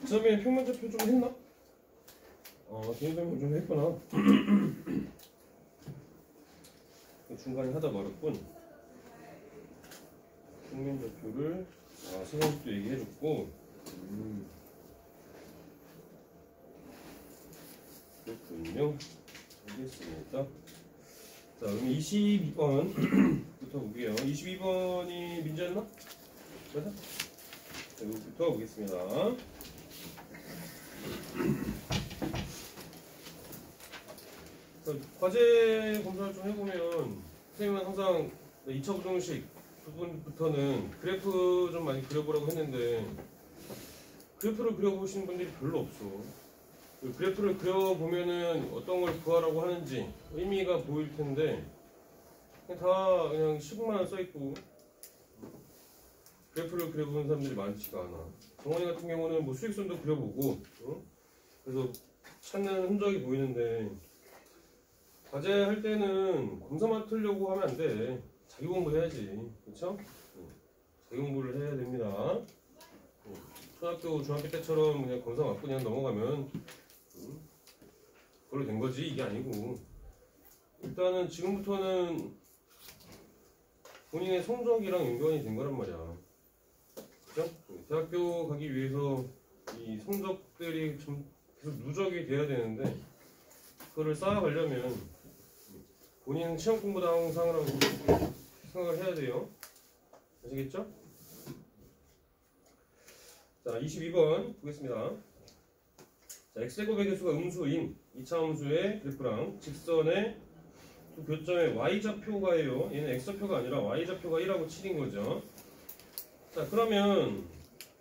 처음에 평면좌표 좀 했나? 개인정보 좀 했구나. 중간에 하다 말았군. 평면좌표를 선생님도 얘기해줬고. 그렇군요. 알겠습니다. 자, 그럼 22번부터 볼게요. 22번이 민지였나? 맞아? 자, 여기부터 보겠습니다. 과제 검사를 좀 해보면 선생님은 항상 2차 부등식 부분부터는 그래프 좀 많이 그려보라고 했는데 그래프를 그려보시는 분들이 별로 없어. 그래프를 그려보면은 어떤 걸 구하라고 하는지 의미가 보일 텐데 그냥 식만 써있고 그래프를 그려보는 사람들이 많지가 않아. 정원이 같은 경우는 뭐 수익선도 그려보고 그래서 찾는 흔적이 보이는데 과제할 때는 검사 맡으려고 하면 안 돼. 자기 공부해야지. 그쵸? 자기 공부를 해야 됩니다. 초등학교, 중학교 때처럼 그냥 검사 맡고 그냥 넘어가면 그걸로 된 거지. 이게 아니고 일단은 지금부터는 본인의 성적이랑 연관이 된 거란 말이야. 그죠? 대학교 가기 위해서 이 성적들이 좀 계속 누적이 돼야 되는데 그거를 쌓아가려면 본인은 시험 공부당상이라고 생각을 해야 돼요. 아시겠죠? 자, 22번 보겠습니다. 자, x제곱의 개수가 음수인 2차 함수의 그래프랑 직선의 두 교점의 y좌표가예요. 얘는 x좌표가 아니라 y좌표가 1하고 7인 거죠. 자, 그러면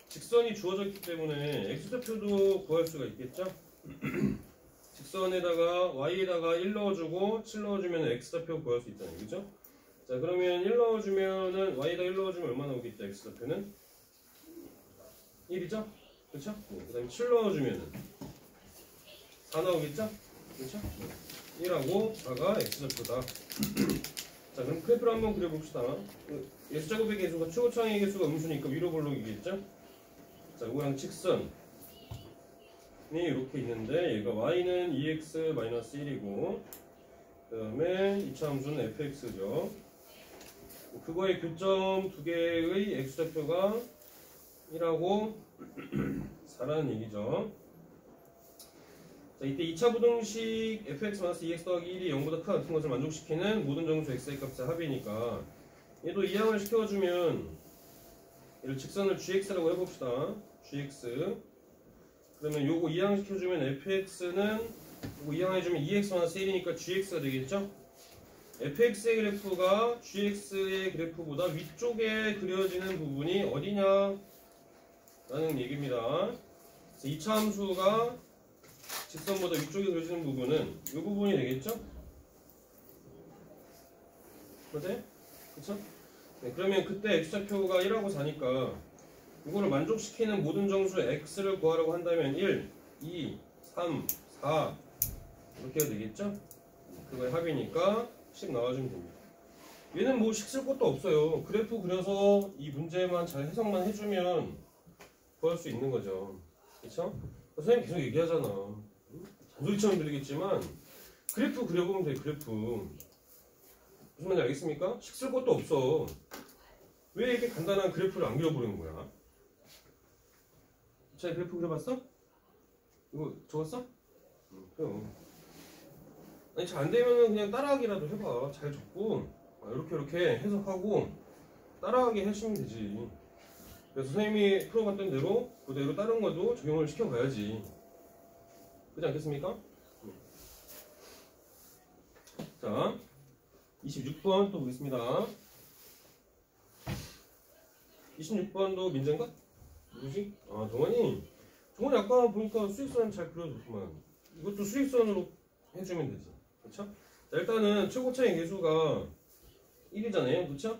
직선이 주어져 있기 때문에 x좌표도 구할 수가 있겠죠? 직선에다가 y에다가 1 넣어주고 7 넣어주면 x좌표 구할 수 있잖아요. 그죠? 자, 그러면 1 넣어주면은 y에다 1 넣어주면 얼마 나오겠죠? x좌표는 1이죠? 그쵸? 그 다음에 7 넣어주면은 4 나오겠죠? 그쵸? 1하고 4가 x좌표다. 자, 그럼 그래프를 한번 그려봅시다. x제곱의 개수가 최고차항의 개수가 음수니까 위로 볼록이겠죠? 자, 이거랑 직선이 이렇게 있는데 얘가 y는 2x-1이고 그 다음에 2차 함수는 fx죠. 그거의 교점 두 개의 x좌표가 1하고 4라는 얘기죠. 자, 이때 2차 부등식 fx-2x 더하기 1이 0보다 크다 같은 것을 만족시키는 모든 정수 x의 값의 합이니까 얘도 이항을 시켜주면 얘를 직선을 gx라고 해봅시다. gx 그러면 요거 이항시켜주면 fx는 요거 이항해주면 2x-1이니까 gx가 되겠죠? fx의 그래프가 gx의 그래프보다 위쪽에 그려지는 부분이 어디냐? 라는 얘기입니다. 2차 함수가 직선보다 위쪽에 그려지는 부분은 이 부분이 되겠죠? 맞아요? 그쵸? 네, 그러면 그때 x좌표가 1하고 4니까 이거를 만족시키는 모든 정수 x를 구하라고 한다면 1, 2, 3, 4 이렇게 해야 되겠죠? 그거의 합이니까 10 나와주면 됩니다. 얘는 뭐 식 쓸 것도 없어요. 그래프 그려서 이 문제만 잘 해석만 해주면 구할 수 있는 거죠. 그쵸? 선생님 계속 얘기하잖아. 잔소리처럼 들리겠지만 그래프 그려보면 돼. 그래프 무슨 말인지 알겠습니까? 식 쓸 것도 없어. 왜 이렇게 간단한 그래프를 안 그려보는 거야? 자, 그래프 그려봤어? 이거 적었어? 그럼 아니 잘 안되면은 그냥 따라하기라도 해봐. 잘 적고 이렇게 해석하고 따라하게 하시면 되지. 그래서 선생님이 풀어봤던 대로 그대로 다른 것도 적용을 시켜봐야지. 그렇지 않겠습니까? 자, 26번 또 보겠습니다. 26번도 민재인가? 누구지? 아, 동원이 아까 보니까 수익선 잘 그려줬구만. 이것도 수익선으로 해주면 되지. 그쵸? 자, 일단은 최고차의 개수가 1이잖아요. 그쵸?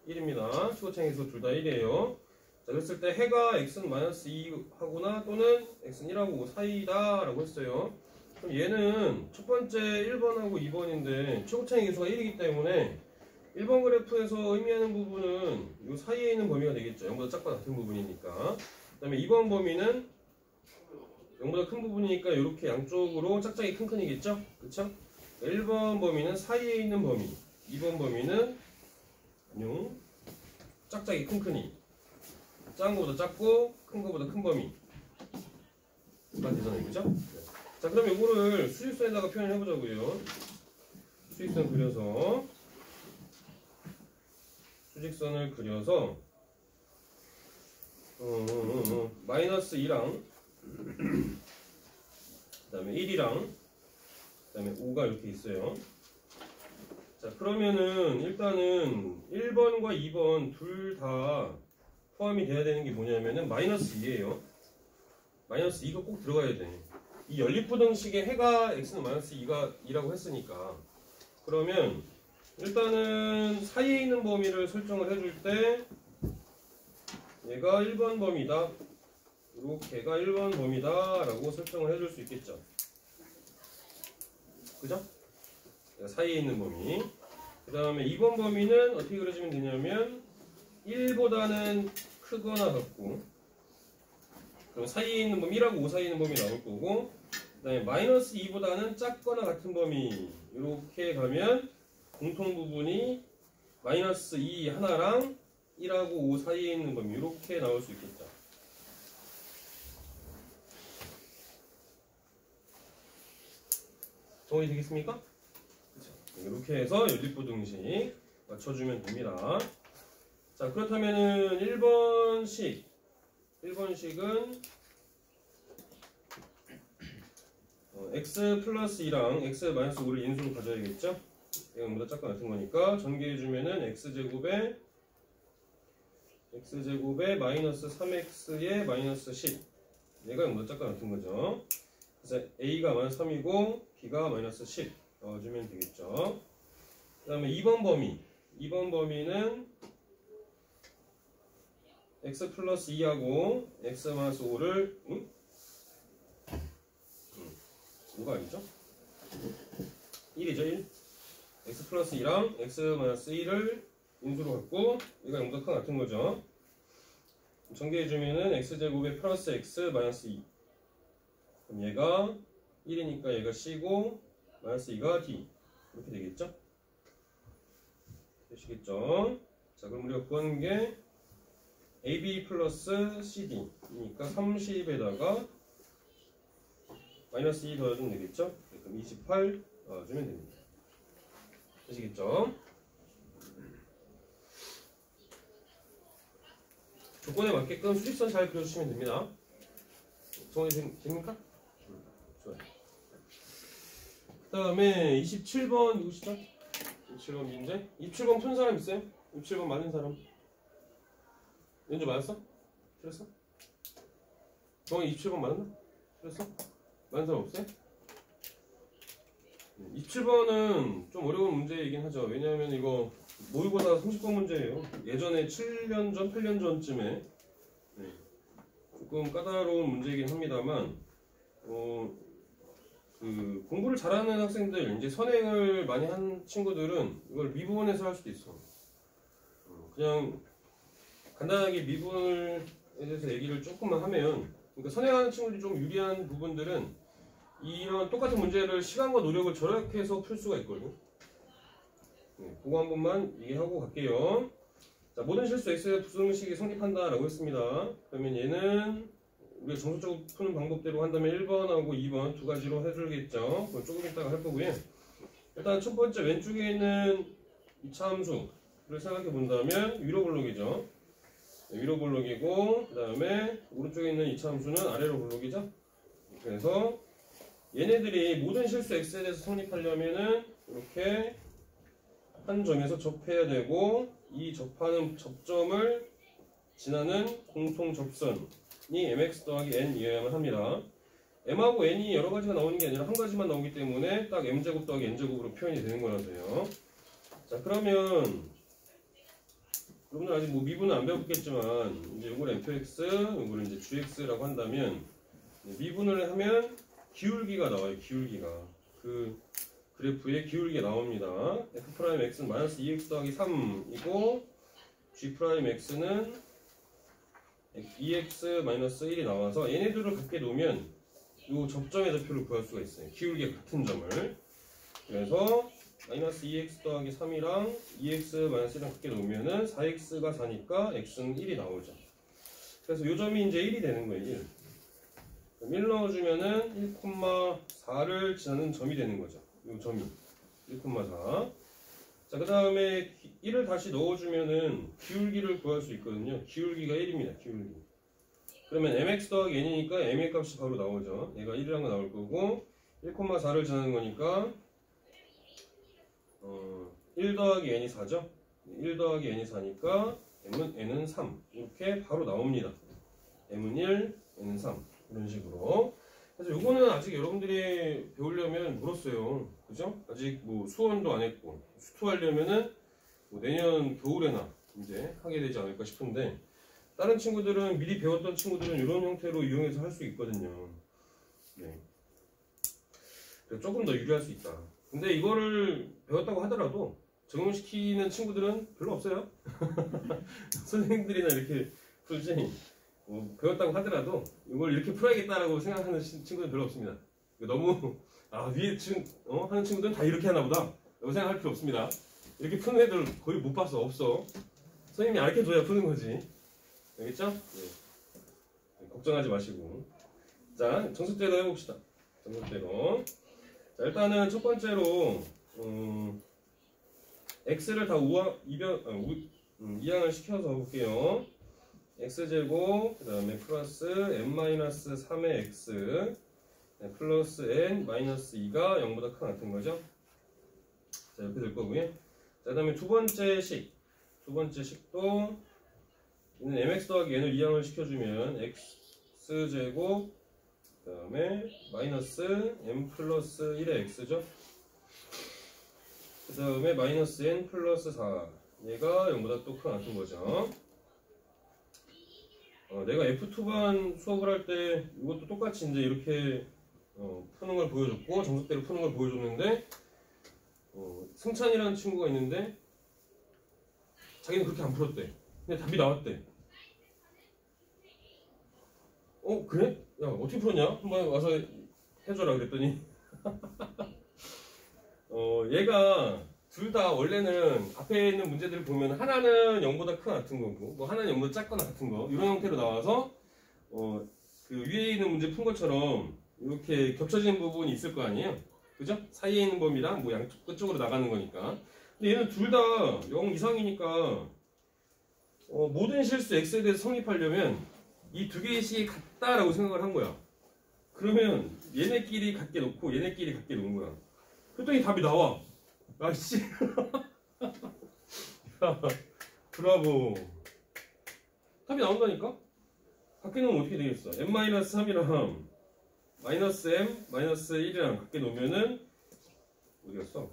1입니다. 최고차의 개수 둘 다 1이에요. 자, 그랬을 때 해가 x는 마이너스 2 하거나 또는 x는 1하고 사이다 라고 했어요. 그럼 얘는 첫 번째 1번하고 2번인데 최고차의 개수가 1이기 때문에 1번 그래프에서 의미하는 부분은 이 사이에 있는 범위가 되겠죠. 0보다 작고 같은 부분이니까. 그 다음에 2번 범위는 0보다 큰 부분이니까 이렇게 양쪽으로 짝짝이 큰큰이겠죠? 그쵸? 1번 범위는 사이에 있는 범위, 2번 범위는 안녕 짝짝이 큰큰이, 작은 거보다 작고 큰 거보다 큰 범위가 되잖아요, 그죠? 자, 그럼 이거를 수직선에다가 표현을 해보자고요. 수직선 그려서 수직선을 그려서 마이너스 2랑 그 다음에 1이랑 그 다음에 5가 이렇게 있어요. 자, 그러면은 일단은 1번과 2번 둘 다 포함이 돼야 되는 게 뭐냐면은 마이너스 2예요. 마이너스 2가 꼭 들어가야 돼. 이 연립부등식의 해가 x는 마이너스 2라고 했으니까. 그러면 일단은 사이에 있는 범위를 설정을 해줄 때 얘가 1번 범위다, 이렇게가 1번 범위다 라고 설정을 해줄 수 있겠죠. 그죠? 사이에 있는 범위. 그 다음에 2번 범위는 어떻게 그려지면 되냐면 1보다는 크거나 같고, 그럼 사이에 있는 범위 1하고 5 사이에 있는 범위 나올 거고, 그 다음에 마이너스 2보다는 작거나 같은 범위 이렇게 가면 공통 부분이 마이너스 2 하나랑 1하고 5 사이에 있는 범위 이렇게 나올 수 있겠죠. 정리 되겠습니까? 그렇죠. 이렇게 해서 연립부등식 맞춰주면 됩니다. 자, 그렇다면은 1번식은 x 플러스 2랑 x 마이너스 5를 인수로 가져야겠죠? 얘가 보다 작고 같은 거니까 전개해주면은 x제곱에 마이너스 3x에 마이너스 10, 얘가 보다 작고 같은 거죠. 그래서 a가 마이너스 3이고 b가 마이너스 10 넣어주면 되겠죠. 그 다음에 2번 범위는 x 플러스 2하고 x 마이너스 5를 5가 아니죠? 1이죠, 1. x 플러스 2랑 x 마이너스 1을 인수로 갖고 얘가 0보다 큰 같은 거죠. 전개해주면은 x제곱에 플러스 x 마이너스 2, 그럼 얘가 1이니까 얘가 c고 마이너스 2가 d 이렇게 되겠죠? 되시겠죠? 자, 그럼 우리가 구하는 게 AB 플러스 CD니까 30에다가 마이너스 2 더해주면 되겠죠? 그럼 28 넣어주면 됩니다. 되시겠죠? 조건에 맞게끔 수직선 잘 그려주시면 됩니다. 정리 됩니까? 좋아요. 그 다음에 27번 누구시죠? 27번 문제? 27번 푼 사람 있어요? 27번 맞는 사람? 연주 맞았어? 틀렸어? 정이 27번 맞았나? 틀렸어? 맞는 사람 없어요? 27번은 좀 어려운 문제이긴 하죠. 왜냐하면 이거 모의고사 30번 문제예요. 예전에 7년 전, 8년 전쯤에 조금 까다로운 문제이긴 합니다만 그 공부를 잘하는 학생들, 이제 선행을 많이 한 친구들은 이걸 미분해서 할 수도 있어. 그냥 간단하게 미분에 대해서 얘기를 조금만 하면, 그러니까 선행하는 친구들이 좀 유리한 부분들은 이런 똑같은 문제를 시간과 노력을 절약해서 풀 수가 있거든요. 그거 한 번만 얘기하고 갈게요. 자, 모든 실수 x의 부등식이 성립한다 라고 했습니다. 그러면 얘는 우리가 정석적으로 푸는 방법대로 한다면 1번하고 2번 두 가지로 해줄겠죠. 그걸 조금 이따가 할 거고요. 일단 첫 번째 왼쪽에 있는 이차 함수를 생각해 본다면 위로 블록이죠. 위로 블록이고, 그 다음에 오른쪽에 있는 이차 함수는 아래로 블록이죠. 그래서 얘네들이 모든 실수 x에 대해서 성립하려면은 이렇게 한 점에서 접해야 되고, 이 접하는 접점을 지나는 공통 접선이 mx 더하기 n이어야만 합니다. m하고 n이 여러 가지가 나오는 게 아니라 한 가지만 나오기 때문에 딱 m제곱 더하기 n제곱으로 표현이 되는 거라서요. 자, 그러면 여러분들 아직 뭐 미분은 안 배웠겠지만 이제 요걸 fx, 요걸 이제 gx라고 한다면 미분을 하면 기울기가 나와요. 기울기가 그 그래프에 기울기가 나옵니다. f'x는 마이너스 2x 더하기 3이고 g'x는 2x 마이너스 1이 나와서 얘네들을 같게 놓으면 요 접점의 좌표를 구할 수가 있어요. 기울기 같은 점을. 그래서 마이너스 2x 더하기 3이랑 2x 마이너스 1이랑 같게 놓으면은 4x가 4니까 x는 1이 나오죠. 그래서 요 점이 이제 1이 되는 거예요. 1. 그럼 1 넣어주면은 1,4를 지나는 점이 되는 거죠. 요 점이 1,4. 자, 그 다음에 1을 다시 넣어주면은 기울기를 구할 수 있거든요. 기울기가 1입니다. 기울기. 그러면 mx 더하기 n이니까 m의 값이 바로 나오죠. 얘가 1이란 거 나올 거고 1,4를 지나는 거니까 1 더하기 n이 4죠. 1 더하기 n이 4니까 n은 3 이렇게 바로 나옵니다. m은 1, n은 3 이런 식으로. 그래서 요거는 아직 여러분들이 배우려면 멀었어요. 그죠? 아직 뭐 수원도 안 했고 수투하려면은 뭐 내년 겨울에나 이제 하게 되지 않을까 싶은데, 다른 친구들은 미리 배웠던 친구들은 이런 형태로 이용해서 할 수 있거든요. 네. 조금 더 유리할 수 있다. 근데 이거를 배웠다고 하더라도 적용시키는 친구들은 별로 없어요. 선생님들이나 이렇게 풀지 뭐 배웠다고 하더라도 이걸 이렇게 풀어야겠다라고 생각하는 친구들은 별로 없습니다. 너무 위에 하는 친구들은 다 이렇게 하나 보다 라고 생각할 필요 없습니다. 이렇게 푸는 애들 거의 못 봤어. 없어. 선생님이 알려줘야 푸는 거지. 알겠죠? 네. 걱정하지 마시고. 자, 정석대로 해봅시다. 정석대로. 자, 일단은 첫 번째로 x를 다 이항을 시켜서 볼게요. x제곱 그 다음에 플러스 n-3의 x 플러스 n-2가 0보다 큰 같은 거죠. 자, 이렇게 될 거고요. 자, 그 다음에 두 번째 식도 얘는 mx 더하기 n을 이항을 시켜주면 x제곱 그 다음에 마이너스 n 플러스 1의 x죠. 그 다음에 마이너스 n 플러스 4 얘가 0보다 또 큰 같은 거죠. 내가 F2반 수업을 할 때 이것도 똑같이 이제 이렇게 푸는 걸 보여줬고 정석대로 푸는 걸 보여줬는데 승찬이라는 친구가 있는데 자기는 그렇게 안 풀었대. 근데 답이 나왔대. 그래? 야, 어떻게 풀었냐? 한번 와서 해줘라 그랬더니 얘가 둘 다 원래는 앞에 있는 문제들을 보면 하나는 0보다 크거나 같은 거고 뭐 하나는 0보다 작거나 같은 거 이런 형태로 나와서 그 위에 있는 문제 푼 것처럼 이렇게 겹쳐지는 부분이 있을 거 아니에요? 그죠? 사이에 있는 범위랑 뭐 양쪽 끝쪽으로 나가는 거니까. 근데 얘는 둘 다 0 이상이니까 모든 실수 x에 대해서 성립하려면 이 두 개의 식이 같다라고 생각을 한 거야. 그러면 얘네끼리 같게 놓고 얘네끼리 같게 놓은 거야. 그랬더니 답이 나와. 아씨. 브라보. 답이 나온다니까? 같게 놓으면 어떻게 되겠어? n-3이랑 마이너스 m, 마이너스 1이랑 같게 놓으면은 어디 갔어?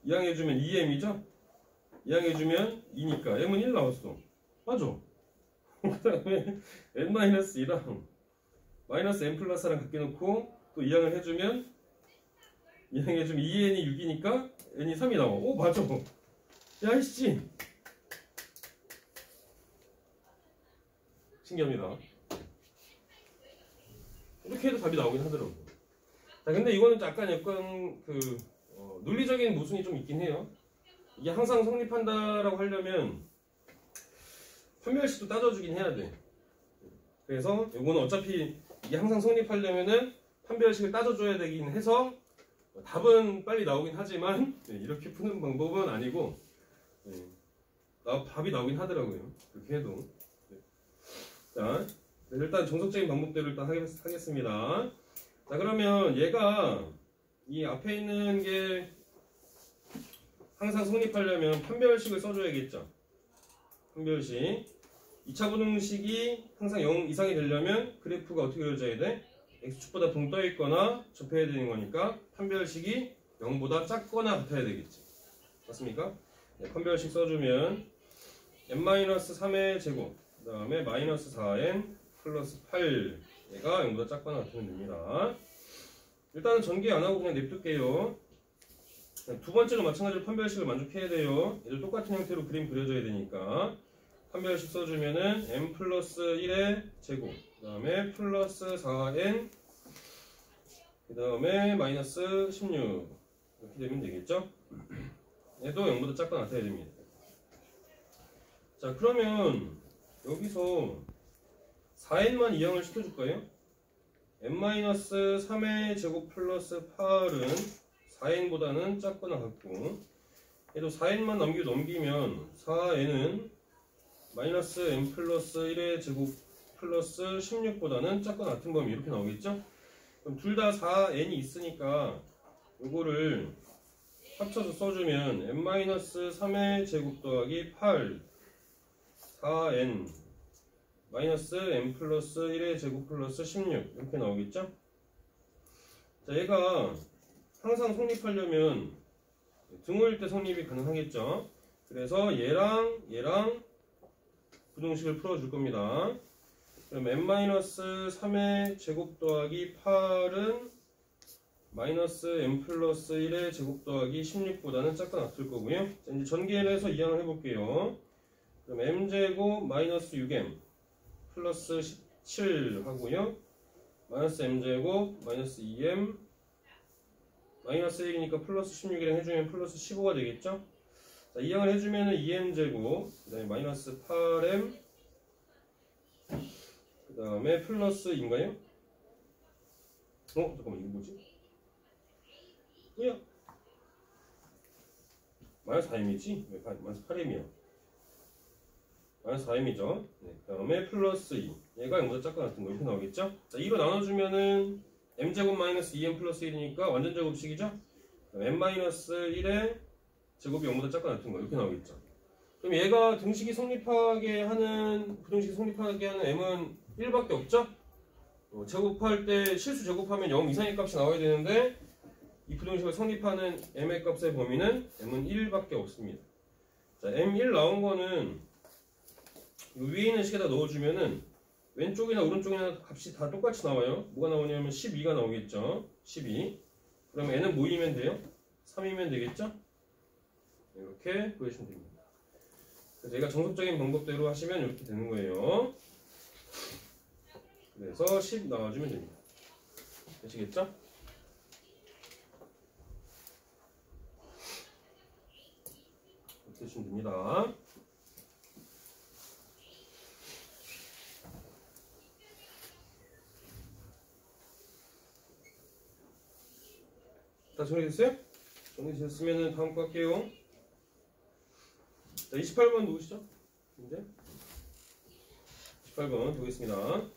이항해주면 2m이죠? 이항해주면 2니까 m은 1 나왔어. 맞아. 그 다음에 n-2랑 마이너스 n 플러스 4랑 같게 놓고 또 이항을 해주면 2n이 6이니까 n이 3이 나와. 오, 맞아. 야, 이씨. 신기합니다. 이렇게 해도 답이 나오긴 하더라고. 자, 근데 이거는 약간 논리적인 모순이 좀 있긴 해요. 이게 항상 성립한다라고 하려면 판별식도 따져주긴 해야 돼. 그래서 이거는 어차피 이게 항상 성립하려면은 판별식을 따져줘야 되긴 해서 답은 빨리 나오긴 하지만 이렇게 푸는 방법은 아니고 답이 나오긴 하더라고요. 그렇게 해도. 자, 일단 정석적인 방법대로 일단 하겠습니다. 자, 그러면 얘가 이 앞에 있는 게 항상 성립하려면 판별식을 써줘야겠죠. 판별식. 2차 부등식이 항상 0 이상이 되려면 그래프가 어떻게 그려져야 돼? x축보다 붕 떠있거나 접해야 되는 거니까 판별식이 0보다 작거나 같아야 되겠지. 맞습니까? 네, 판별식 써주면 n-3의 제곱 그 다음에 마이너스 4n 플러스 8 얘가 0보다 작거나 같으면 됩니다. 일단은 전개 안하고 그냥 냅둘게요. 두 번째로 마찬가지로 판별식을 만족해야 돼요. 얘도 똑같은 형태로 그림 그려줘야 되니까. 한 별씩 써주면은 n 플러스 1의 제곱, 그 다음에 플러스 4n, 그 다음에 마이너스 16 이렇게 되면 되겠죠? 얘도 0보다 작거나 같아야 됩니다. 자, 그러면 여기서 4n만 이항을 시켜줄까요? n-3의 제곱 플러스 8은 4n보다는 작거나 같고, 얘도 4n만 넘기면 4n은 마이너스 n 플러스 1의 제곱 플러스 16보다는 작거나 같은 범위 이렇게 나오겠죠? 그럼 둘 다 4n이 있으니까 요거를 합쳐서 써주면 n-3의 제곱 더하기 8 4n 마이너스 n 플러스 1의 제곱 플러스 16 이렇게 나오겠죠? 자, 얘가 항상 성립하려면 등호일 때 성립이 가능하겠죠? 그래서 얘랑 부등식을 풀어줄 겁니다. 그럼 n-3의 제곱 더하기 8은 마이너스 n 플러스 1의 제곱 더하기 16보다는 작거나 같을 거고요. 자, 이제 전개를 해서 이항을 해볼게요. 그럼 m제곱 마이너스 6m 플러스 17 하고요. 마이너스 m제곱 마이너스 2m 마이너스 1이니까 플러스 16이랑 해주면 플러스 15가 되겠죠? 자, 이항을 해주면은 2m제곱 그 다음에 마이너스 8m 그 다음에 플러스인가요? 잠깐만, 이거 뭐지? 뭐야? 마이너스 4m이지? 왜 마이너스 8m이야? 마이너스 4m이죠? 네, 그 다음에 플러스 2 얘가 0보다 작거나 같은 거 이렇게 나오겠죠? 자, 2로 나눠주면은 m제곱 마이너스 2m 플러스 1이니까 완전 제곱식이죠? m 마이너스 1의 제곱이 0보다 작거나 같은 거 이렇게 나오겠죠? 그럼 얘가 등식이 성립하게 하는 부등식이 성립하게 하는 m은 1밖에 없죠? 제곱할 때 실수 제곱하면 0 이상의 값이 나와야 되는데 이 부등식을 성립하는 m의 값의 범위는 m은 1밖에 없습니다. 자, m1 나온 거는 위에 있는 식에다 넣어주면은 왼쪽이나 오른쪽이나 값이 다 똑같이 나와요. 뭐가 나오냐면 12가 나오겠죠. 12. 그럼 n은 뭐이면 돼요? 3이면 되겠죠? 이렇게 구해주시면 됩니다. 그래서 얘가 정석적인 방법대로 하시면 이렇게 되는 거예요. 그래서 10 나와주면 됩니다. 되시겠죠? 이렇게 하시면 됩니다. 다 정리됐어요? 정리됐으면 다음 거 할게요. 자, 28번 누구시죠? 이제 28번 보겠습니다.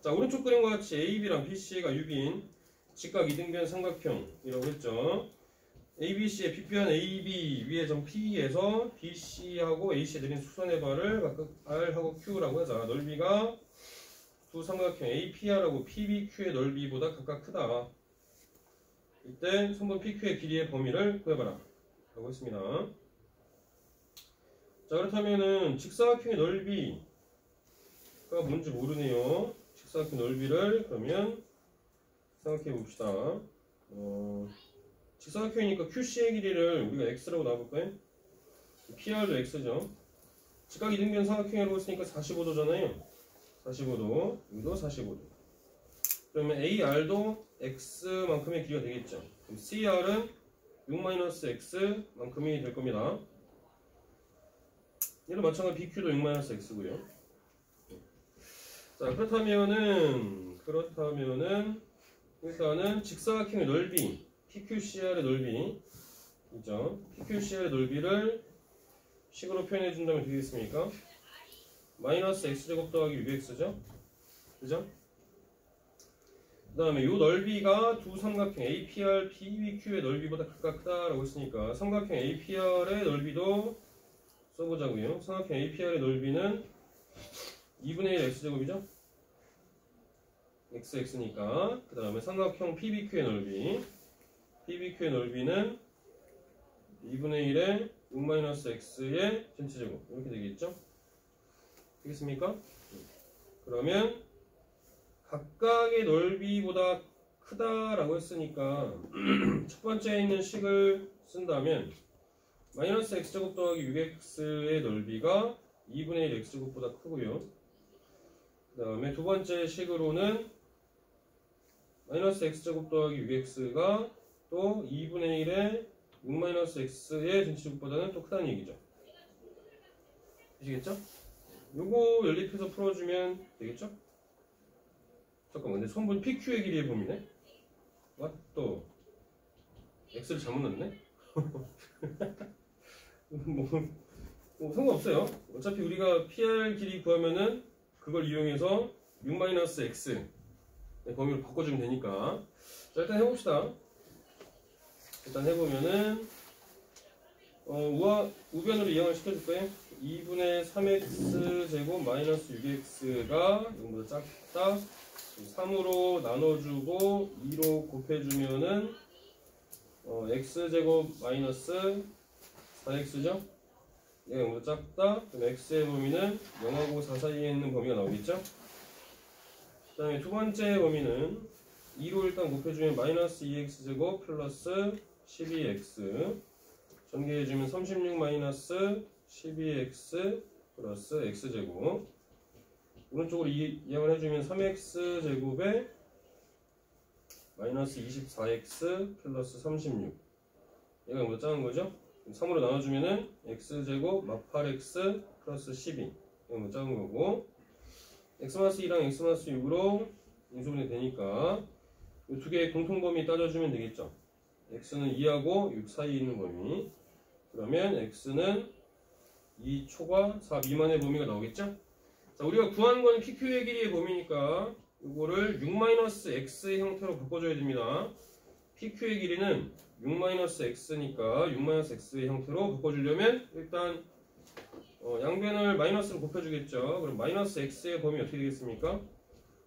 자, 오른쪽 그림과 같이 AB랑 BC가 유비인 직각 이등변 삼각형이라고 했죠. ABC의 빗변 AB 위의 점 P에서 BC하고 AC에 내린 수선의 발을 각각 R하고 Q라고 하자. 넓이가 두 삼각형 APR하고 PBQ의 넓이보다 각각 크다. 이때 선분 PQ의 길이의 범위를 구해봐라 라고 했습니다. 자, 그렇다면은 직사각형의 넓이가 뭔지 모르네요. 직사각형 넓이를 그러면 생각해 봅시다. 직사각형이니까 QC의 길이를 우리가 X라고 놔볼까요? PR도 X죠. 직각 이등변 삼각형이라고 했으니까 45도잖아요. 45도, 여기도 45도. 그러면 AR도 X만큼의 길이가 되겠죠. 그럼 CR은 6-X만큼이 될 겁니다. 얘도 마찬가지로 BQ도 6-X고요. 자, 그렇다면은 일단은 직사각형의 넓이 PQCR의 넓이죠. PQCR의 넓이를 식으로 표현해 준다면 되겠습니까? 마이너스 X제곱 더하기 6X죠. 그죠? 그 다음에 이 넓이가 두 삼각형 APR, PBQ의 넓이보다 각각 크다라고 했으니까 삼각형 APR의 넓이도 써보자고요. 삼각형 APR의 넓이는 2분의 1 X제곱이죠? XX니까. 그 다음에 삼각형 PBQ의 넓이는 2분의 1의 6-X의 전체제곱 이렇게 되겠죠? 되겠습니까? 그러면 각각의 넓이보다 크다라고 했으니까 첫 번째에 있는 식을 쓴다면 마이너스 x제곱 더하기 6x의 넓이가 2분의 1 x제곱보다 크고요. 그 다음에 두 번째 식으로는 마이너스 x제곱 더하기 6x가 또 2분의 1의 6-x의 전체제곱보다는 또 크다는 얘기죠. 아시겠죠? 요거 연립해서 풀어주면 되겠죠? 잠깐만, 근데 손분 PQ의 길이의 범위네? 또 x를 잘못 넣었네? 뭐 상관없어요. 어차피 우리가 PR 길이 구하면은 그걸 이용해서 6-x 범위로 바꿔주면 되니까. 자, 일단 해봅시다. 일단 해보면은 우변으로 이항을 시켜줄 거예요. 2분의 3x 제곱 마이너스 6x가 이거보다 작다. 3으로 나눠주고 2로 곱해주면은 x제곱 마이너스 4x죠? 얘가 이거보다 작다. 그럼 x의 범위는 0하고 4 사이에 있는 범위가 나오겠죠? 그 다음에 두 번째 범위는 2로 일단 곱해주면 마이너스 2x제곱 플러스 12x 전개해주면 36 마이너스 12x 플러스 x제곱 오른쪽으로 이항을 해주면 3x제곱에 마이너스 24x 플러스 36 얘가 뭐 작은 거죠? 3으로 나눠주면은 x제곱 막 8x 플러스 12 얘가 뭐 작은 거고 x-2랑 x-6으로 인수분해 되니까 이 두 개의 공통범위 따져주면 되겠죠? x는 2하고 6 사이에 있는 범위 그러면 x는 2 초과 4 미만의 범위가 나오겠죠? 자, 우리가 구하는 건 PQ의 길이의 범위니까 이거를 6-x의 형태로 바꿔줘야 됩니다. PQ의 길이는 6-x니까 6-x의 형태로 바꿔주려면 일단 양변을 마이너스로 곱해주겠죠. 그럼 마이너스 x의 범위 어떻게 되겠습니까?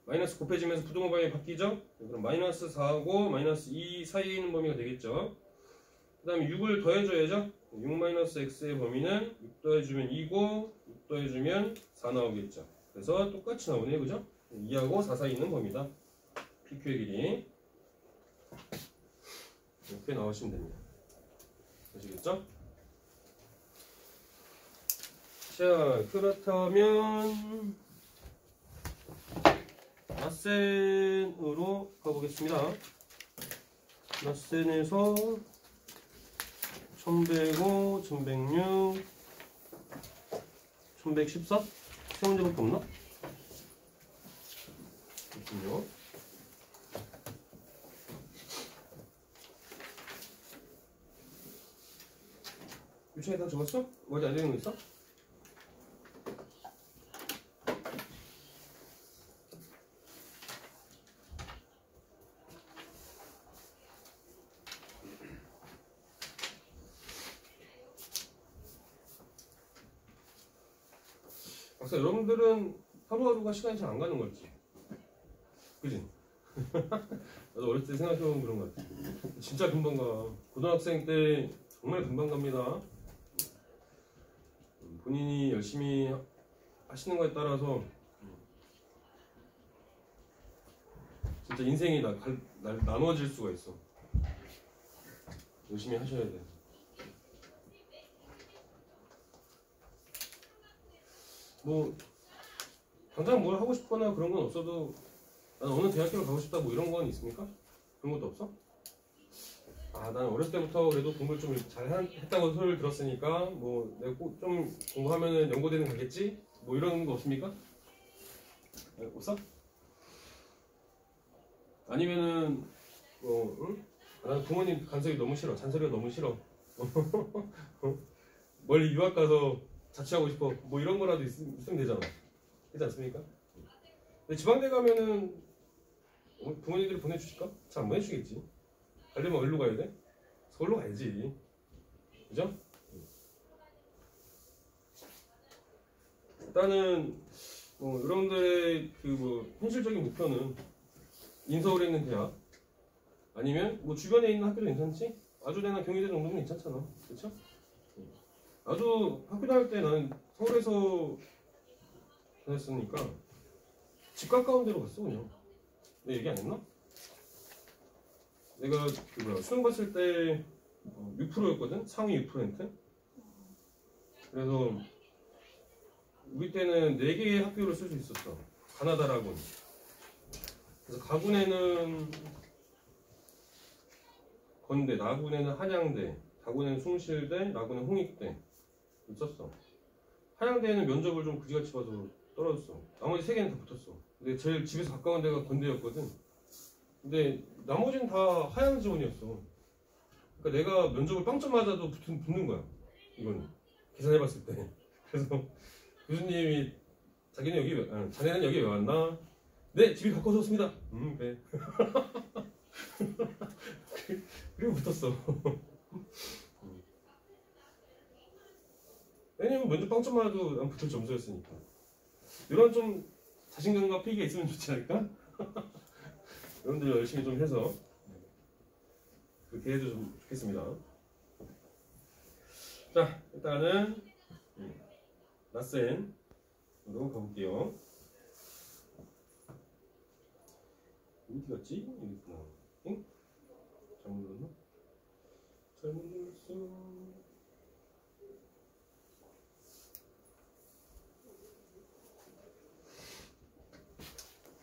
마이너스 곱해지면서 부동호 방향이 바뀌죠? 그럼 마이너스 4하고 마이너스 2 사이에 있는 범위가 되겠죠. 그 다음에 6을 더해줘야죠. 6-x의 범위는 6 더해주면 2고 6 더해주면 4 나오겠죠. 그래서 똑같이 나오네요. 그죠? 2하고 4 사이에 있는 범위다. PQ의 길이 이렇게 나오시면 됩니다. 아시겠죠? 자, 그렇다면 라센으로 가보겠습니다. 라센에서 1105, 1106, 1114? 세 문제밖에 없나? 그렇군요. 유창에 다 적었어? 어디 안 되는 거 있어? 박사, 여러분들은 하루하루가 시간이 잘 안 가는 거지. 그지? 나도 어렸을 때 생각해보면 그런 것 같아. 진짜 금방 가. 고등학생 때 정말 금방 갑니다. 본인이 열심히 하시는 거에 따라서 진짜 인생이 나눠질 수가 있어. 열심히 하셔야 돼. 뭐 당장 뭘 하고 싶거나 그런 건 없어도 나는 어느 대학교를 가고 싶다 뭐 이런 건 있습니까? 그런 것도 없어? 아, 나는 어렸을 때부터 그래도 공부를 좀 잘 했다고 소리를 들었으니까 뭐 내가 꼭 좀 공부하면은 연고대는 가겠지? 뭐 이런 거 없습니까? 없어? 아니면은 응? 나는 부모님 간섭이 너무 싫어. 잔소리가 너무 싫어. 멀리 유학 가서 자취하고 싶어. 뭐 이런 거라도 있으면 되잖아. 그렇지 않습니까? 근데 지방대 가면은 부모님들이 보내주실까? 잘 안 보내주겠지. 가려면 어디로 가야 돼? 서울로 가야지. 그죠? 일단은 여러분들의 그 현실적인 목표는 인서울에 있는 대학 아니면 뭐 주변에 있는 학교도 괜찮지? 아주대나 경희대 정도는 괜찮잖아. 그쵸? 나도 학교 다닐 때 나는 서울에서 다녔으니까 집 가까운 데로 갔어. 그냥 내 얘기 안 했나? 내가 수능 봤을 때 6%였거든? 상위 6%. 그래서 우리 때는 4개의 학교를 쓸 수 있었어. 가나다라군. 그래서 가군에는 건대, 나군에는 한양대, 다군에는 숭실대, 나군에는 홍익대 있었어. 한양대에는 면접을 좀 그지같이 봐서 떨어졌어. 나머지 3개는 다 붙었어. 근데 제일 집에서 가까운 데가 건대였거든. 근데 나머지는 다 하향 지원이었어. 그러니까 내가 면접을 빵점 맞아도 붙는 거야. 이건 계산해봤을 때. 그래서 교수님이 자네는 여기 왜 왔나? 네, 집이 가까워졌습니다. 그래. 그리고 붙었어. 왜냐면 면접 빵점 맞아도 난 붙을 점수였으니까. 이런 좀 자신감과 패기가 있으면 좋지 않을까? 여러분들 열심히 좀 해서 그렇게 해도 좀 좋겠습니다. 자, 일단은 라센으로 가볼게요. 어디 갔지? 여기 있구나. 응? 잘못 눌렀나? 잘못 눌렀어.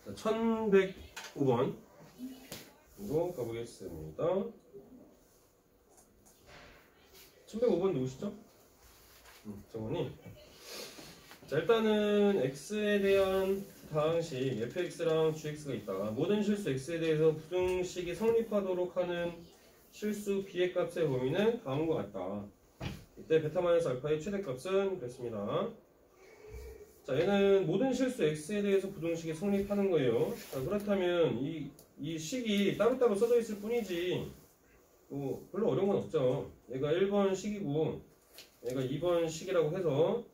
자, 1105번 이거 가보겠습니다. 1105번 누구시죠? 정원이. 자, 일단은 x에 대한 다항식 fx랑 gx가 있다. 모든 실수 x에 대해서 부등식이 성립하도록 하는 실수 b의 값의 범위는 다음과 같다. 이때 베타-알파의 최대값은 그렇습니다. 자, 얘는 모든 실수 x에 대해서 부등식이 성립하는 거예요. 자, 그렇다면 이 식이 따로따로 써져 있을 뿐이지 뭐 별로 어려운 건 없죠. 얘가 1번 식이고 얘가 2번 식이라고 해서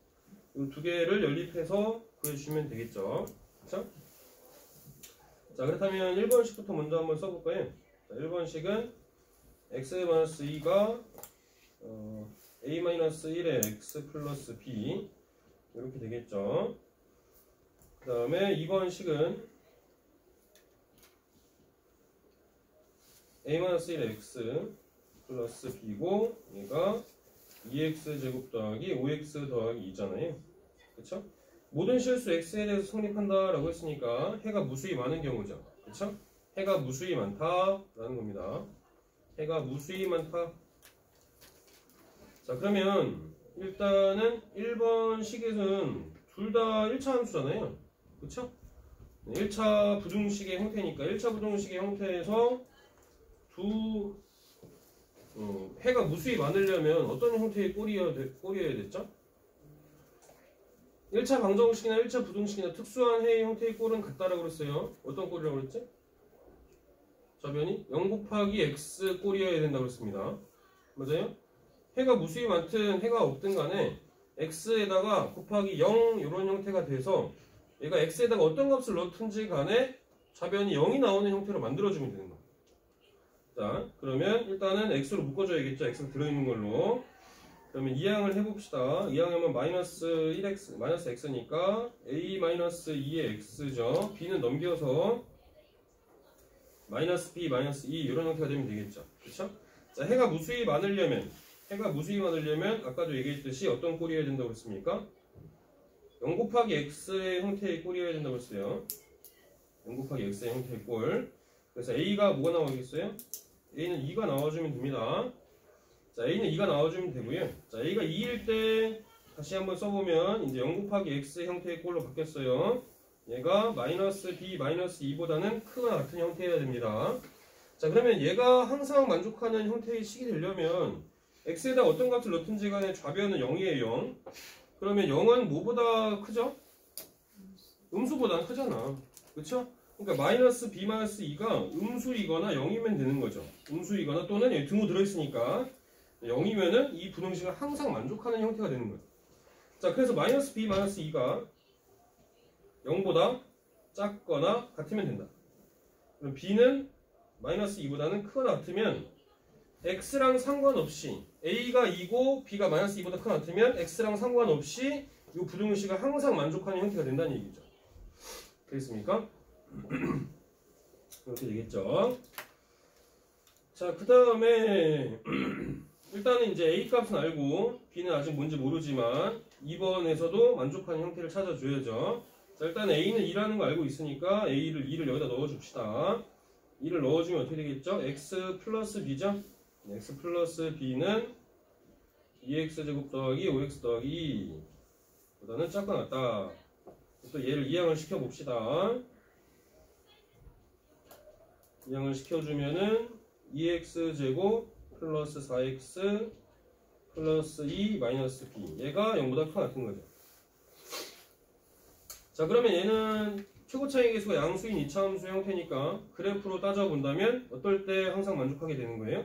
이 두 개를 연립해서 구해주시면 되겠죠. 그쵸? 자, 그렇다면 1번식부터 먼저 한번 써볼까요? 자, 1번식은 x-2가 a-1의 x 플러스 b 이렇게 되겠죠. 그 다음에 2번식은 a-1의 x 플러스 b고 얘가 2x제곱 더하기 5x 더하기 2잖아요. 그쵸? 모든 실수 x에 대해서 성립한다 라고 했으니까 해가 무수히 많은 경우죠. 그쵸? 해가 무수히 많다 라는 겁니다. 해가 무수히 많다. 자, 그러면 일단은 1번 식에서는 둘 다 1차 함수잖아요. 그쵸? 1차 부등식의 형태니까 1차 부등식의 형태에서 해가 무수히 많으려면 어떤 형태의 꼴이어야 됐죠? 1차 방정식이나 1차 부등식이나 특수한 해의 형태의 꼴은 같다라고 그랬어요. 어떤 꼴이라고 그랬지? 저변이 0 곱하기 x 꼴이어야 된다고 그랬습니다. 맞아요? 해가 무수히 많든 해가 없든 간에 x에다가 곱하기 0 이런 형태가 돼서 얘가 x에다가 어떤 값을 넣든지 간에 좌변이 0이 나오는 형태로 만들어주면 되는 거예요. 자, 그러면 일단은 x로 묶어줘야겠죠. x가 들어있는 걸로. 그러면 이항을 해봅시다. 이항하면 마이너스 1x, 마이너스 x니까 a-2의 x죠. b는 넘겨서 마이너스 b, 마이너스 2 이런 형태가 되면 되겠죠. 그쵸? 자, 해가 무수히 많으려면 아까도 얘기했듯이 어떤 꼴이어야 된다고 했습니까? 0 곱하기 x의 형태의 꼴이어야 된다고 했어요. 0 곱하기 x의 형태의 꼴. 그래서 a가 뭐가 나오겠어요? a는 2가 나와주면 됩니다. 자, a는 2가 나와주면 되고요. 자, a가 2일 때 다시 한번 써보면 이제 0 곱하기 x 형태의 꼴로 바뀌었어요. 얘가 마이너스 b 마이너스 2보다는 크거나 같은 형태여야 됩니다. 자, 그러면 얘가 항상 만족하는 형태의 식이 되려면 x에다 어떤 값을 넣든지 간에 좌변은 0이에요. 0. 그러면 0은 뭐보다 크죠? 음수보다 크잖아. 그쵸? 그러니까 마이너스 b 마이너스 2가 음수이거나 0이면 되는 거죠. 음수이거나 또는 여기 등호 들어있으니까 0이면은 이 부등식은 항상 만족하는 형태가 되는 거예요. 자, 그래서 마이너스 b 마이너스 2가 0보다 작거나 같으면 된다. 그럼 b는 마이너스 2보다는 크거나 같으면 x랑 상관없이 a가 2고 b가 마이너스 2보다 크거나 같으면 x랑 상관없이 이 부등식은 항상 만족하는 형태가 된다는 얘기죠. 되겠습니까? 이렇게 되겠죠. 자, 그 다음에 일단은 이제 a 값은 알고 b는 아직 뭔지 모르지만 2번에서도 만족하는 형태를 찾아줘야죠. 자, 일단 A는 2라는 거 알고 있으니까 A를 여기다 넣어줍시다. 2를 넣어주면 어떻게 되겠죠? X 플러스 B죠? X 플러스 B는 2X제곱 더하기 5X 더하기 2 보다는 작거나 같다. 또 얘를 이항을 시켜봅시다. 이항을 시켜주면은 2X제곱 플러스 4X 플러스 2 마이너스 B 얘가 0보다 큰 같은 거죠. 자, 그러면 얘는 최고 차이 계수가 양수인 이차함수 형태니까 그래프로 따져본다면 어떨 때 항상 만족하게 되는 거예요?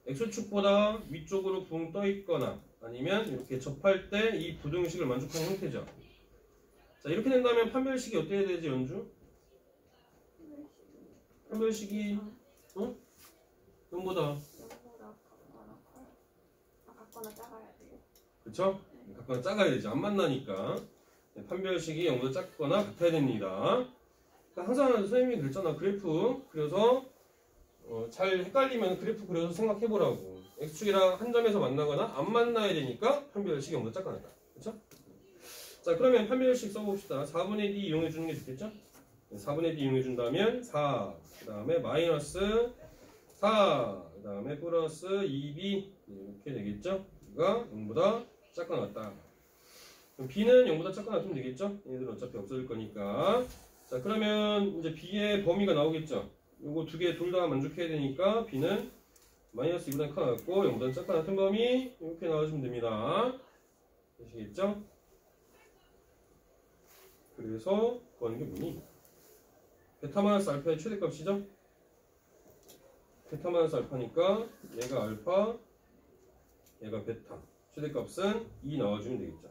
X축보다 위쪽으로 붕 떠 있거나 아니면 이렇게 접할 때 이 부등식을 만족하는 형태죠. 자, 이렇게 된다면 판별식이 어떻게 되지, 연주? 판별식이 0보다 같거나 작아야 돼요. 그쵸? 같거나 작아야 되지. 안 만나니까 판별식이 0보다 작거나 같아야 됩니다. 그러니까 항상 선생님이 그랬잖아. 그래프 그래서 잘 헷갈리면 그래프 그려서 생각해보라고. X축이랑 한 점에서 만나거나 안 만나야 되니까 판별식이 0보다 작거나 같다. 그쵸? 자, 그러면 판별식 써봅시다. 4분의 D 이용해주는 게 좋겠죠? 4분의 D 이용해준다면 4, 그 다음에 마이너스 4, 그 다음에 플러스 2B 이렇게 되겠죠? B가 0보다 작거나 같다. 그럼 B는 0보다 작거나 같으면 되겠죠? 얘들은 어차피 없어질 거니까. 자, 그러면 이제 B의 범위가 나오겠죠? 요거 두 개 둘 다 만족해야 되니까 B는 마이너스 2보다 크거나 같고 0보다 작거나 같은 범위 이렇게 나와주면 됩니다. 되시겠죠? 그래서 구하는 게 뭐니? 베타 마이너스 알파의 최대값이죠? 베타 마이너스 알파니까 얘가 알파, 얘가 베타. 최대값은 2 나와주면 되겠죠.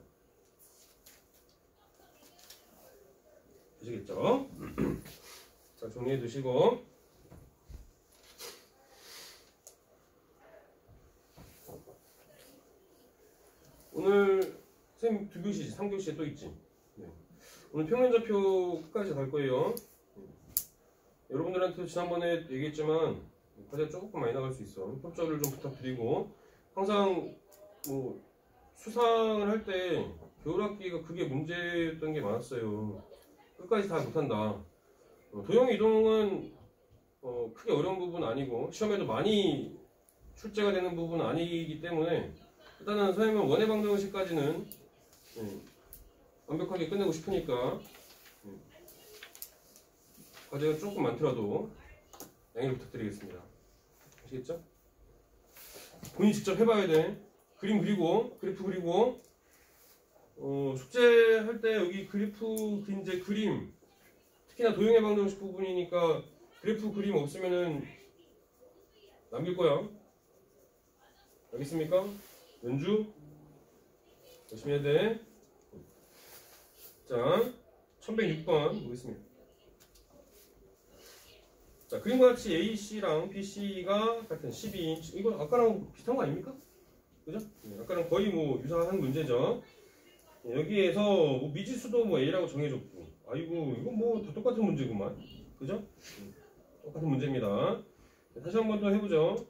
되시겠죠? 자, 정리해 두시고. 오늘 선생님 2교시지, 3교시에 또 있지. 네. 오늘 평면좌표 끝까지 갈 거예요. 여러분들한테 지난번에 얘기했지만 과제가 조금 많이 나갈 수 있어. 협조를 좀 부탁드리고, 항상 뭐 수상을 할 때 겨울학기가 그게 문제였던 게 많았어요. 끝까지 다 못한다. 도형 이동은 크게 어려운 부분은 아니고 시험에도 많이 출제가 되는 부분은 아니기 때문에 일단은 선생님은 원의 방정식까지는 완벽하게 끝내고 싶으니까 과제가 조금 많더라도 양해를 부탁드리겠습니다. 아시겠죠? 본인이 직접 해봐야 돼. 그림 그리고 그래프 그리고 숙제할 때 여기 그래프 이제 그림 특히나 도형의 방정식 부분이니까 그래프 그림 없으면은 남길 거야. 알겠습니까? 연주 열심히 해야 돼. 자, 1106번 보겠습니다. 자, 그림과 같이 AC랑 BC가 같은 12인치. 이거 아까랑 비슷한 거 아닙니까? 그죠? 아까랑 거의 뭐 유사한 문제죠. 여기에서 뭐 미지수도 뭐 A라고 정해줬고, 아이고, 이거 뭐 다 똑같은 문제구만. 그죠? 똑같은 문제입니다. 다시 한 번 더 해보죠.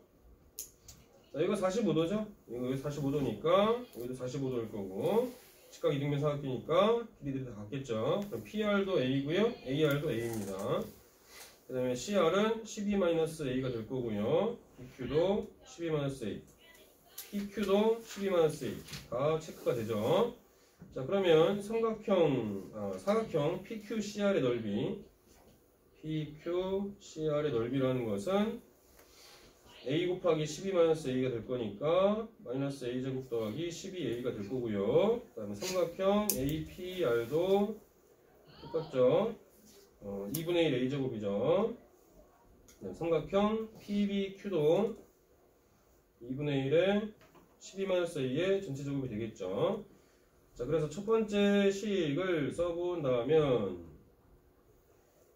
자, 이거 45도죠? 이거 45도니까, 여기도 45도일 거고, 직각 이등변 사각형이니까 길이들이 다 같겠죠. 그럼 PR도 A고요, AR도 A입니다. 그 다음에 CR은 12-A가 될 거고요. PQ도 12-A, PQ도 12-A 다 체크가 되죠. 자, 그러면 사각형 PQCR의 넓이, PQCR의 넓이라는 것은 A 곱하기 12-A가 될 거니까 마이너스 A제곱 더하기 12A가 될 거고요. 그 다음에 삼각형 APR도 똑같죠. 2분의 1 A제곱이죠. 삼각형 PBQ도 2분의 1에 12-A의 전체 제곱이 되겠죠. 자, 그래서 첫 번째 식을 써본다면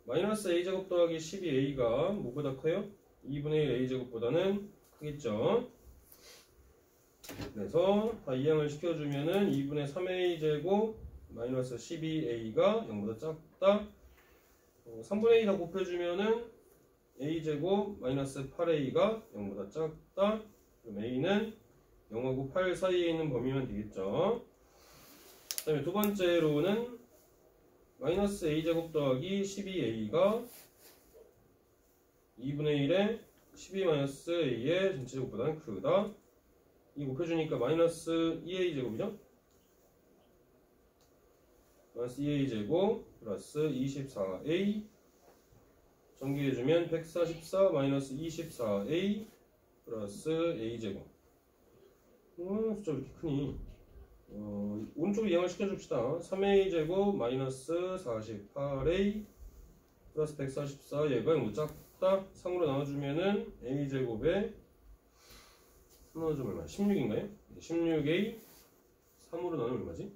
마이너스 A제곱 더하기 12A가 뭐보다 커요? 2분의 1 A제곱보다는 크겠죠. 그래서 다 이항을 시켜주면은 2분의 3A제곱 마이너스 12A가 0보다 작다. 3분의 2 다 곱해주면은 A제곱 마이너스 8A가 0보다 작다. 그럼 A는 0하고 8 사이에 있는 범위면 되겠죠. 그 다음에 두 번째로는 마이너스 a제곱 더하기 12a가 2분의 1에 12 마이너스 a의 전체제곱보다는 크다. 이 곱해주니까 마이너스 2a제곱이죠? 마이너스 2a제곱 플러스 24a 전기해주면 144 마이너스 24a 플러스 a제곱. 숫자 왜 이렇게 크니? 오른쪽으로 이항을 시켜줍시다. 3a제곱 마이너스 48a 플러스 144 얘가 못 작다. 3으로 나눠주면은 a제곱에 3 나눠주면 얼마야? 16인가요? 16a 3으로 나누면 얼마지?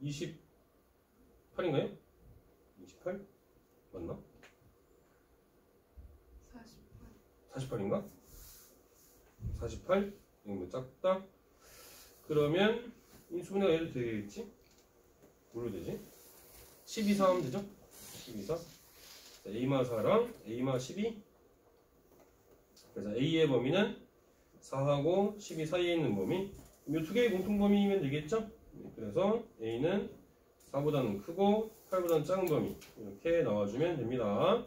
28인가요? 28? 맞나? 48인가? 48? 이거 뭐 작다? 그러면 인수분해가 얘도 되겠지? 뭘로 되지? 12사 하면 되죠? 12사 a마 4랑 a마 12 그래서 a의 범위는 4하고 12 사이에 있는 범위 이 두 개의 공통범위이면 되겠죠? 그래서 a는 4보다는 크고 8보다는 작은 범위 이렇게 나와주면 됩니다.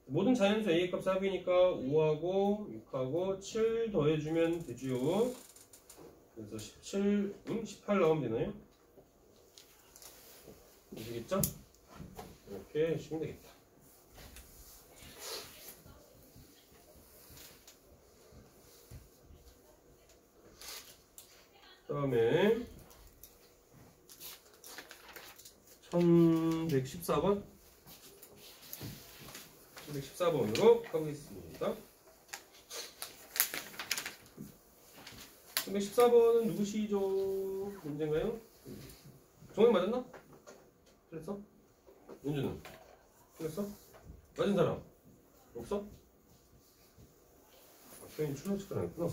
모든 자연수 a의 값 4이니까 5하고 6하고 7 더해주면 되지요. 그래서 17, 18 나오면 되나요? 되겠죠? 이렇게 해주시면 되겠다. 그 다음에 1114번 1114번으로 가보겠습니다. 1114번은 누구시죠? 문제인가요? 정말 맞았나? 그랬어? 윤주는? 그랬어? 맞은 사람? 없어? 선생님 출석 체크를 안 했구나.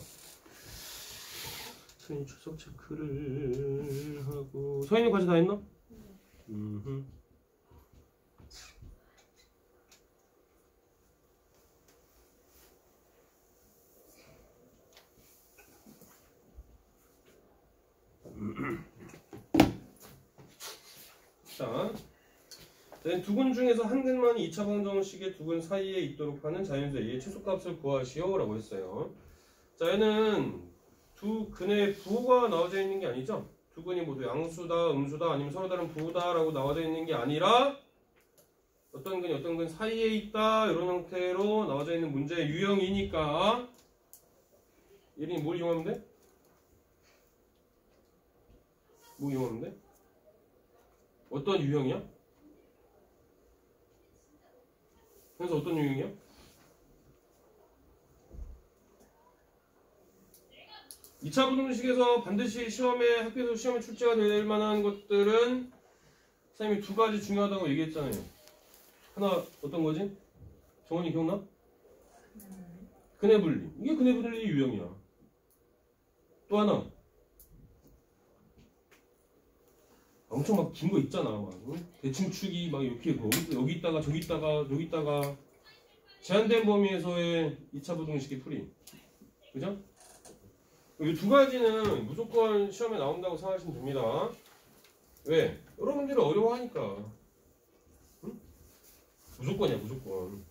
선생님 출석 체크를 하고 서인이 과제 다 했나? 자, 두근 중에서 한 근만이 2차 방정식의 두근 사이에 있도록 하는 자연수 A의 최소값을 구하시오 라고 했어요. 자, 얘는 두 근의 부호가 나와져 있는 게 아니죠. 두 근이 모두 양수다, 음수다, 아니면 서로 다른 부호다 라고 나와져 있는 게 아니라 어떤 근이 어떤 근 사이에 있다 이런 형태로 나와져 있는 문제의 유형이니까 얘는 뭘 이용하면 돼? 뭐 이용하면 돼? 어떤 유형이야? 그래서 어떤 유형이야? 이 차 부등식에서 반드시 시험에 학교에서 시험에 출제가 될 만한 것들은 선생님이 두 가지 중요하다고 얘기했잖아요. 하나 어떤 거지? 정원이 기억나? 근해 분리. 이게 근해 분리 유형이야. 또 하나 엄청 막 긴 거 있잖아. 막, 응? 대칭축이 막 이렇게 여기 있다가 저기 있다가 여기 있다가 제한된 범위에서의 2차 부등식의 풀이. 그죠? 이 두 가지는 무조건 시험에 나온다고 생각하시면 됩니다. 왜? 여러분들이 어려워하니까. 응? 무조건이야, 무조건.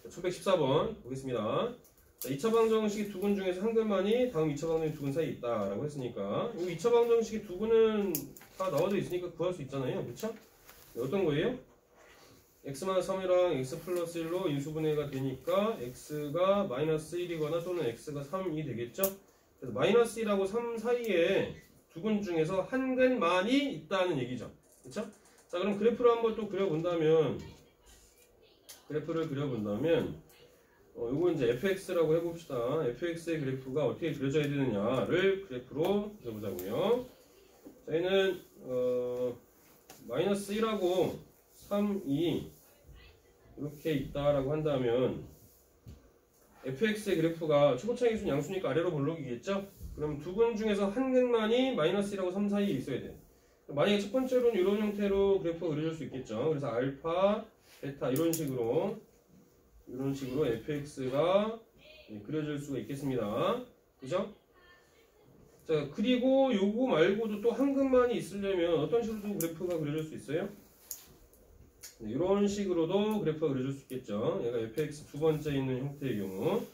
1114번 보겠습니다. 자, 2차 방정식의 두근 중에서 한 근만이 다음 2차 방정식 두근 사이에 있다라고 했으니까 이 2차 방정식의 두근은 다 나와져 있으니까 구할 수 있잖아요. 그쵸? 어떤 거예요? x-3이랑 x 플러스 1로 인수분해가 되니까 x가 마이너스 1이거나 또는 x가 3이 되겠죠? 그래서 마이너스 1하고 3 사이에 두근 중에서 한 근만이 있다는 얘기죠. 그쵸? 자, 그럼 그래프를 한번 또 그려본다면 요거 이제 fx라고 해봅시다. fx의 그래프가 어떻게 그려져야 되느냐를 그래프로 그려보자고요. 자, 얘는 마이너스 1하고 3이 이렇게 있다라고 한다면 fx의 그래프가 초고차기순 양수니까 아래로 볼록이겠죠? 그럼 두 근 중에서 한 근만이 마이너스 1하고 3 사이에 있어야 돼. 만약에 첫 번째로는 이런 형태로 그래프가 그려질 수 있겠죠. 그래서 알파, 베타 이런 식으로 fx가 그려질 수가 있겠습니다. 그죠? 자, 그리고 요거 말고도 또 한근만이 있으려면 어떤 식으로도 그래프가 그려질 수 있어요? 네, 이런 식으로도 그래프가 그려질 수 있겠죠. 얘가 fx 두 번째 있는 형태의 경우